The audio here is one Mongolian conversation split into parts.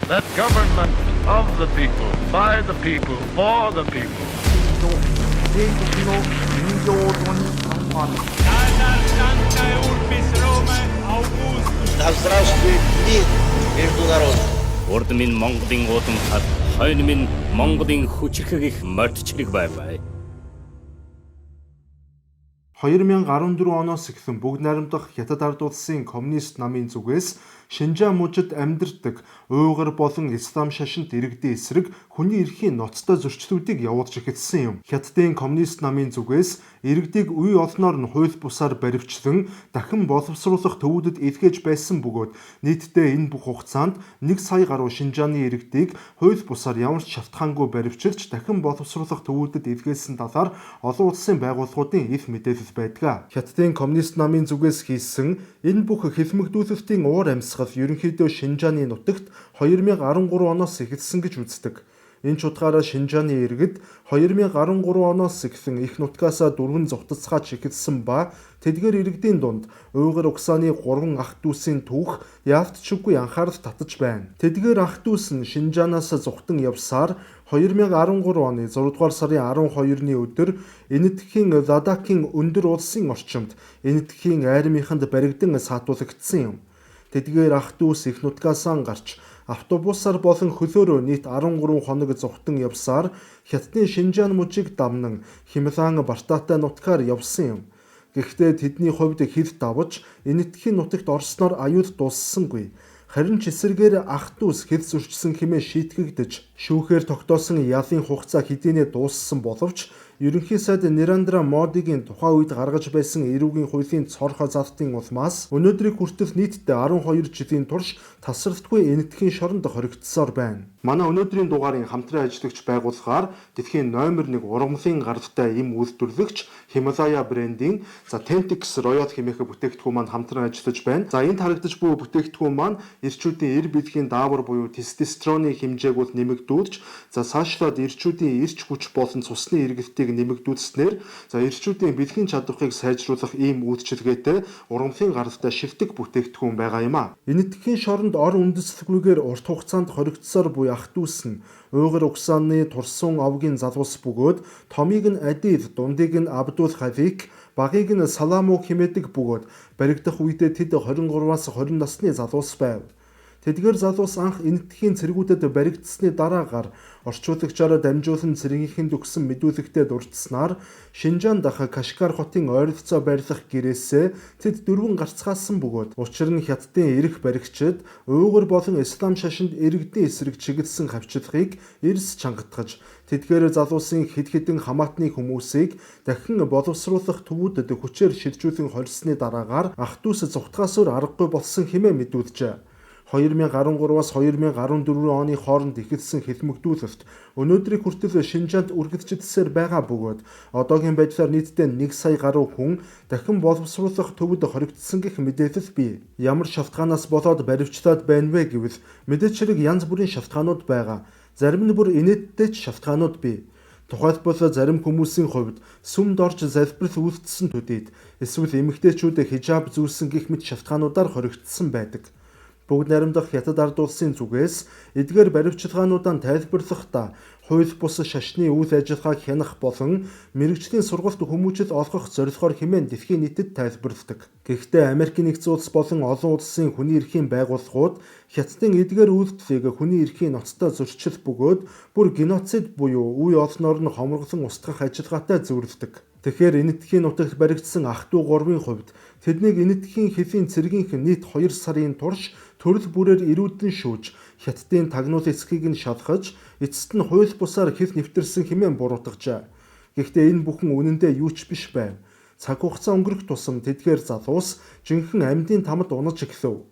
That government of the people, by the people, for the people. Да здравствует мир между народами. Урд минь Монголын удам хад, хойно минь Монголын хүчрхэг их мордчлог байваа. 2014 оноос эхлэн бүгд найрамдах Хятад ард улсын коммунист намын зүгээс Шинжаан мужид амьдардаг Уйгур болон Ислам шашинт иргэдийн эсрэг хүний эрхийн ноцтой зөрчлүүдийг явуулж эхэлсэн юм. Хятадын коммунист намын зүгээс иргэдийг үе олноор нь хууль бусаар баривчлан дахин боловсруулах төвүүдэд илгээж байсан бөгөөд нийтдээ энэ бүх хугацаанд 1 сая гаруй Шинжааны иргэдийг хууль бусаар ямар ч шалтгаангүй баривчилж дахин боловсруулах төвүүдэд илгээсэн талаар олон улсын байгууллагуудын эв мэдээлэл байдаг. Хятадын коммунист намын зүгээс хийсэн энэ бүх хэлмэгдүүлэлтийн уур амьсгал ерөнхийдөө Шинжааны нутагт 2013 оноос эхэлсэн гэж үздэг. Энэ ч утгаараа Шинжааны иргэд 2013 оноос эхлэн их нутгаасаа дөрвөн зугтацгаач эхэлсэн ба тэдгээр иргэдийн дунд Уйгур угсааны 3 ах дүүсийн түүх яалтчгүй анхаарал татаж байна. Тэдгээр ах дүүс нь Шинжаанаас зугтан явсаар 2013 оны 6 дугаар сарын 12-ны өдөр Энэтхэгийн Ладакийн өндөр улсын орчимд Энэтхэгийн айрмынханд баригдан саатуулагдсан юм. Тэдгээр ах дүүс их нутгаасаа гарч автобусаар болон хөлөөрөө нийт 13 хоног зугтан явсаар Хятадын Шинжаан мужийг дамнан Химлан Бартаатай нутгаар явсан юм. Гэхдээ тэдний хувьд хэд давж Энэтхэгийн нутагт орсноор аюул дууссангүй. Харин ч эсэргээр ах дүүс хэд зөрчсөн хэмээн шийтгэгдэж шүүхээр тогтоосон ялын хугацаа хэдийнэ дууссан боловч ерөнхий сайд Нарендра Модигийн тухайн үед гаргаж байсан эрүүгийн хуулийн цорхо залтын улмаас өнөөдрийг хүртэл нийтдээ 12 жилийн турш тасралтгүй Энэтхэгийн шоронд хоригдсоор байна. Манай өнөөдрийн дугаарын хамтран ажиллагч байгууллагаар дэлхийн номер 1 ургамлын гаралтай эм үйлдвэрлэгч Himalaya брендийн Tentix Royal хэмээх бүтээгдэхүүн маань хамтран ажиллаж байна. Энд харагдаж буй бүтээгдэхүүн маань эрчүүдийн эр бэлгийн даавар буюу тестостероны хэмжээг бол нэмэгдүүлж, цаашлаад эрчүүдийн эрч хүч болон цусны эргэлтийг нэмэгдүүлснээр эрчүүдийн бэлгийн чадварыг сайжруулах ийм үйлчилгээтэй ургамлын гаралтай шивдэг бүтээгдэхүүн байгаа юм а. Энэтхэгийн шоронд ор үндэслэлгүйгээр урт хугацаанд хоригдсоор буй ах дүүс нь Уйгур угсааны турсан овгийн залуус бөгөөд томыг нь Адил, дундыг нь Абдул Халик, багыг нь Саламу хэмээдэг бөгөөд баригдах үедээ тэд 23-аас 20 насны залуус байв. Тэдгээр залуус анх Энэтхэгийн цэргүүдэд баригдсны дараагаар орчуулагчаар дамжуулан цэргийнхэнд өгсөн мэдүүлэгтээ дурдсанаар Шинжаан дахь Кашгар хотын ойролцоо байрлах гэрээсээ тэд дөрвөн гарцгаасан бөгөөд учир нь Хятадын эрх баригчид Уйгур болон Ислам шашинд иргэдийн эсрэг чиглэсэн хавчлагыг эрс чангатгаж тэдгээр залуусын хэд хэдэн хамаатны хүмүүсийг дахин боловсруулах төвүүдэд хүчээр шилжүүлэн хорьсны дараагаар ах дүүс зүгтгаас өөр аргагүй болсон хэмээн мэдүүлжээ. 2013-аас 2014 оны хооронд эхэлсэн хэлмэгдүүлэлт өнөөдрийг хүртэл Шинжаанд үргэлжлэсээр байгаа бөгөөд одоогийн байдлаар нийтдээ 1 сая гаруй хүн дахин боловсруулах төвөд хоригдсон гэх мэдээлэл бий. Ямар шалтгаанаас болоод баривчлаад байна вэ гэвэл мэдээж хэрэг янз бүрийн шалтгаанууд байгаа. Зарим нь бүр инээдтэй ч шалтгаанууд бий. Тухайлбал зарим хүмүүсийн хувьд сүмд орж залбирал үйлдсэн төдийд эсвэл эмэгтэйчүүд хижааб зүүлсэн гэх мэт шалтгаануудаар хоригдсон байдаг. Бүгд найрамдах Хятад ард улсын зүгээс эдгээр баривчилгаануудаа тайлбарлахдаа хууль бус шашны үйл ажиллагааг хянах болон мэргэжлийн сургалт хүмүүжил олгох зорилгоор хэмээн дэлхийн нийтэд тайлбарладаг. Гэхдээ Америкийн нэгдсэн улс болон олон улсын хүний эрхийн байгууллагууд Хятадын эдгээр үйлдэлийг хүний эрхийн ноцтой зөрчил бөгөөд бүр геноцид буюу үе олноор нь хомроглон устгах ажиллагаатай зөвлөдөг. Тэгэхээр Энэтхэгийн нутагт баригдсан ах дүү 3-ын хувьд тэднийг Энэтхэгийн хэвийн цэргийнх нийт 2 сарын турш төрөл бүрээр ирүүдэн шүүж Хятадын тагнуул эсхийг нь шалгаж эцэст нь хууль бусаар хэв нэвтэрсэн хэмээн буруутгажээ. Гэхдээ энэ бүхэн үнэндээ юу ч биш байв. Цаг хугацаа өнгөрөх тусам тэдгээр залуус жинхэнэ амьдын тамад унаж эхлэв.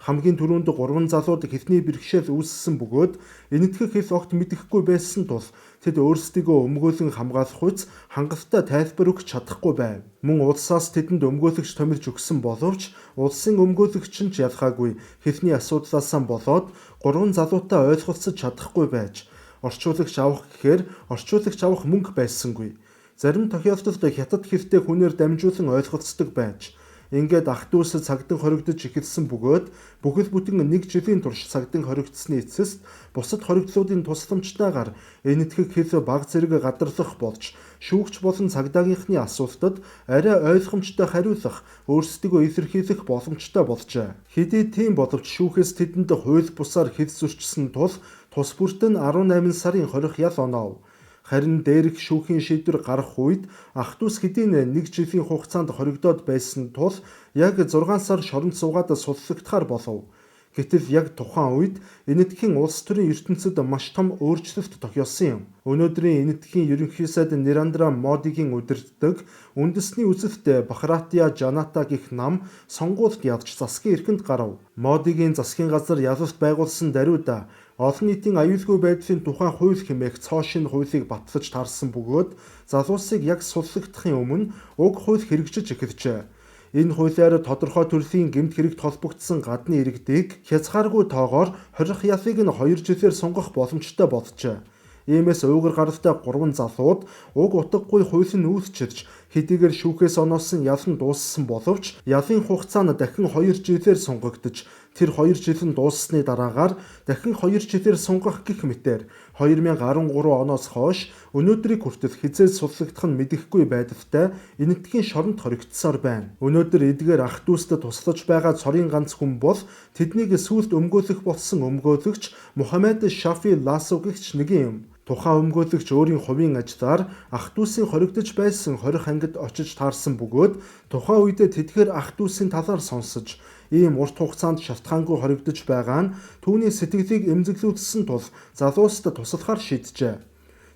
Хамгийн түрүүнд 3 залууд хэвний бэрхшээл үүссэн бөгөөд Энэтхэг хэв огт мэдэхгүй байсан тул тэд өөрсдийгөө өмгөөлөн хамгаалах үйс хангалттай тайлбар өгч чадахгүй байв. Мөн улсаас тэдэнд өмгөөлөгч томилж өгсөн боловч улсын өмгөөлөгч нь ч ялгаагүй хэвний асуудлаасаа болоод 3 залуутай ойлголцож чадахгүй байж орчуулагч авах гэхээр орчуулагч авах мөнгө байсангүй. Зарим тохиолдолд Хятад хэвтэй хүнээр дамжуулан ойлголцдог байж Ингээд ах дүүс цагдан хоригдож эхэлсэн бөгөөд бүхэл бүтэн 1 жилийн турш цагдан хоригдсны эцэст бусад хоригдлуудын тусламжтайгаар энэтхэг хэл баг зэрэг гадарлах болж шүүгч болон цагдаагийнхны асуултад арай ойлгомжтой хариулах, өөрсдийгөө илэрхийлэх боломжтой болжээ. Хэдий тийм боловч шүүхээс тэдэнд хууль бусаар хэл зөрчсөн тул тус бүрт нь 18 сарын 20 ял оноо. Харин дээрх шүүхийн шийдвэр гарах үед ах дүүс хэдийн 1 жилийн хугацаанд хоригдоод байсан тул яг 6 сар шоронд суугаад суллагдахаар болов. Гэтэл яг тухайн үед энэтхэгийн улс төрийн ертөнцид маш том өөрчлөлт тохиолсон юм. Өнөөдрийн энэтхэгийн ерөнхий сайд Нарендра Модигийн удирддаг үндэсний үзэлтэй Бхаратия Жаната гэх нам сонгуульд явж засгийн эрхэнд гарав. Модигийн засгийн газар ялалт байгуулсан даруйда олон нийтийн аюулгүй байдлын тухай хууль хэмээх цоо шинэ хуулийг батлаж таарсан бөгөөд залуусыг яг суллагдахын өмнө уг хууль хэрэгжиж эхэлжээ. Энэ хуулиар тодорхой төрлийн гэмт хэрэгт холбогдсон гадны иргэдийг хязгааргүй тоогоор 20 ялыг нь 2 жилээр сунгах боломжтой болжээ. Иймээс уугар гаралтай 3 залууд уг утгагүй хууль нь үйлчилж хэдийгээр шүүхээс оноосон ял нь дууссан боловч ялын хугацаа нь дахин 2 жилээр сунгагдж тэр 2 жил нь дууссаны дараагаар дахин 2 жилээр сунгах гэх мэтээр 2013 оноос хойш өнөөдрийг хүртэл хизээ суллагдах нь мэдэхгүй байдалтай энэтхэгийн шоронд хоригдсоор байна. Өнөөдөр эдгээр ах дүүстэд туслаж байгаа цорын ганц хүн бол тэднийг сүүлд өмгөөлөх болсон өмгөөлөгч Мухаммед Шафи Ласо гэгч нэг юм. Тухайн өмгөөлөгч өөрийн хувийн ажлаар ах дүүсийн хоригдож байсан 20 ангид очиж таарсан бөгөөд тухайн үедээ тэдгээр ах дүүсийн талаар сонсож ийм урт хугацаанд шалтгаангүй хоригдож байгаа нь түүний сэтгэлийг эмзэглүүлсэн тул залуусд туслахаар шийджээ.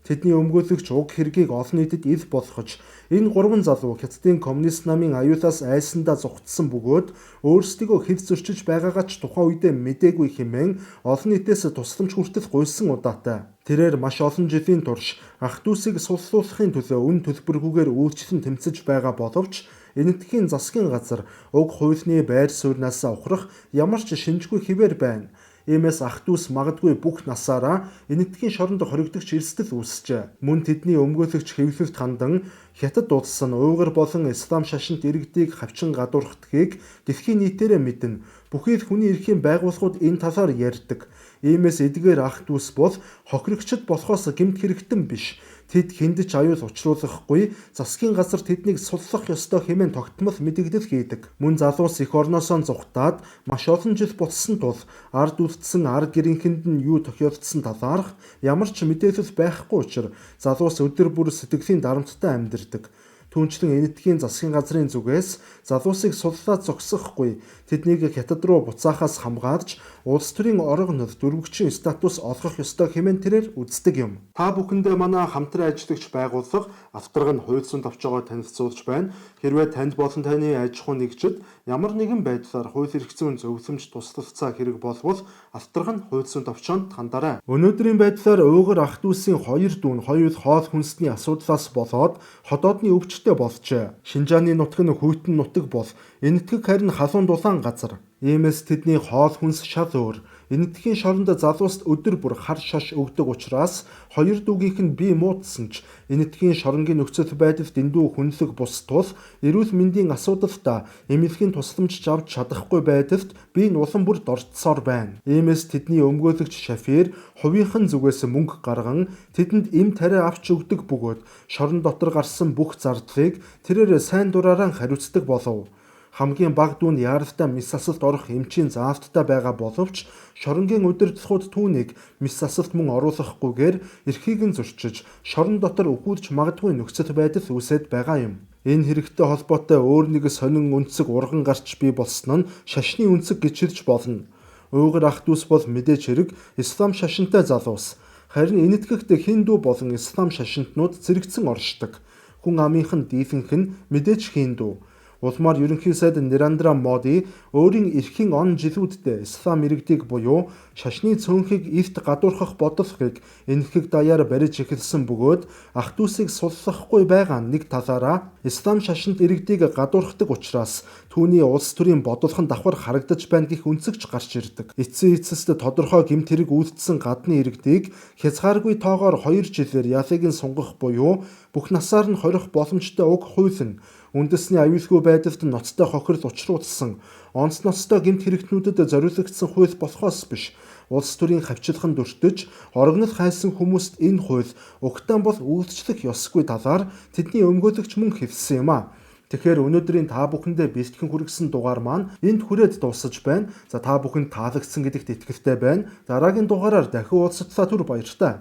Тэдний өмгөөлөгч уг хэргийг олон нийтэд ил болгож энэ 3 залуу Хятадын коммунист намын аюулаас айсандаа зугтсан бөгөөд өөрсдийгөө хэд зөрчиж байгаагаа ч тухайн үедээ мэдээгүй хэмээн олон нийтээс тусламж хүртэл гуйсан удаатай. Тэрээр маш олон жилийн турш ах дүүсийг суллуулахын төлөө үн төлбөргүйгээр үйлчлэн тэмцэж байгаа боловч энэтхэгийн засгийн газар уг хуульны байр сууриас ухрах ямар ч шинжгүй хэвээр байна. Иймээс ах дүүс магадгүй бүх насаараа энэтхэгийн шоронд хоригдогч эрсдэл үүсжээ. Мөн тэдний өмгөөлөгч хэвлэлд хандан Хятад улс нь уугар болон ислам шашинт иргэдийг хавчин гадуурхдгийг дэлхийн нийтээрээ мэднэ. Бүхий л хүний эрхийн байгууллагууд энэ талаар ярьдаг. Иймээс эдгээр ах дүүс бол хохирогчд болохоос гэмт хэрэгтэн биш. Тэд хиндэж аюул учруулахгүй засгийн газар тэднийг суллах ёстой хэмээн тогтмол мэдэгдэл хийдэг. Мөн залуус эх орноосоо зүхтаад маш олон жил болсон тул ард үлдсэн ард гэрийнхэнд нь юу тохиолдсон талаарх ямар ч мэдээлэл байхгүй учраас залуус өдөр бүр сэтгэлийн дарамттай амьдардаг. Түүнчлэн энэтхэгийн засгийн газрын зүгээс залуусыг суллаад зогсохгүй тэднийг Хятад руу буцаахаас хамгаалж улс төрийн орогнод дөрвөгчийн статус олгох ёстой хэмээн тэрээр үздэг юм. Та бүхэндээ манай хамтран ажиллагч байгууллага Авторга нь хууль зүйн товчоогоо танилцуулж байна. Хэрвээ танд болон таны аж ахуй нэгжид ямар нэгэн байдлаар хууль эрх зүйн зөвлөмж туслалцаа хэрэг болвол Авторга нь хууль зүйн товчоонд хандаарай. Өнөөдрийн байдлаар уугар ах дүүсийн 2 дүүн хоёул хоол хүнсний асуудлаас болоод ходоодны өвчтөй болжээ. Шинжааны нутаг нь хүйтэн нутаг бол энэтхэг харин халуун дулаан газар. Иймээс тэдний хоол хүнс шал өөр. Энэтхэгийн шоронд залууст өдөр бүр хар шаш өгдөг учраас 2 дүүгийнх нь бие муудсан ч энэтхэгийн шоронгийн нөхцөл байдал дэндүү хүнлэг бус тул эрүүл мэндийн асуудалтай эмнэлгийн тусламж авч чадахгүй байдалд бие нь улам бүр дордсоор байна. Иймээс тэдний өмгөөлөгч Шафир хувийнхэн зүгээс мөнгө гарган тэдэнд эм тариа авч өгдөг бөгөөд шорон дотор гарсан бүх зардлыг тэрээр сайн дураараа хариуцдаг болов. Хамгийн бага дүүнд яаралтай мис асалт орох эмчийн заалттай байгаа боловч шоронгийн удирдлагууд түүнийг мис асалт мөн оруулахгүйгээр эрхийг нь зөрчиж шорон дотор өгүүлж магадгүй нөхцөл байдал үүсэж байгаа юм. Энэ хэрэгтэй холбоотой өөр нэг сонин үнцэг урган гарч бий болсон нь шашны үнцэг гэж хэлж болно. Уугар ах дүүс бол мэдээж хэрэг ислам шашинтай залуус. Харин энэтхэгт хиндүү болон ислам шашинтнууд зэрэгцэн оршдог. Хүн амынхан дийлэнх нь мэдээж хиндүү. Улмаар ерөнхий сайд Нарендра Моди өөрийн эрхийн он жилүүддээ ислам иргэдийг буюу шашны цөөнхийг илт гадуурхах бодлогыг энэтхэг даяар барьж эхэлсэн бөгөөд ах дүүсийг суллахгүй байгаа нэг талаараа ислам шашинт иргэдийг гадуурхдаг учраас түүний улс төрийн бодлого нь давхар харагдаж байна гэх үнцэгч гарч ирдэг. Эцсийн эцэст тодорхой гэмт хэрэг үйлдсэн гадны иргэдийг хязгааргүй тоогоор 2 жилээр ялыг нь сунгах буюу бүх насаар нь хорих боломжтой уг хууль нь үндэсний аюулгүй байдалд ноцтой хохирол учруулсан онц ноцтой гэмт хэрэгтнүүдэд зориулагдсан хууль болохоос биш улс төрийн хавчлаганд өртөж орогнол хайсан хүмүүст энэ хууль угтаан бол үйлчлэх ёсгүй талаар тэдний өмгөөлөгч мөн хэлсэн юм а. Тэгэхээр өнөөдрийн та бүхэндээ бэлтгэн хүргэсэн дугаар маань энд хүрээд дуусаж байна. За та бүхэнд таалагдсан гэдэгт итгэлтэй байна. Дараагийн дугаараар дахин уулзтлаа түр баяртай.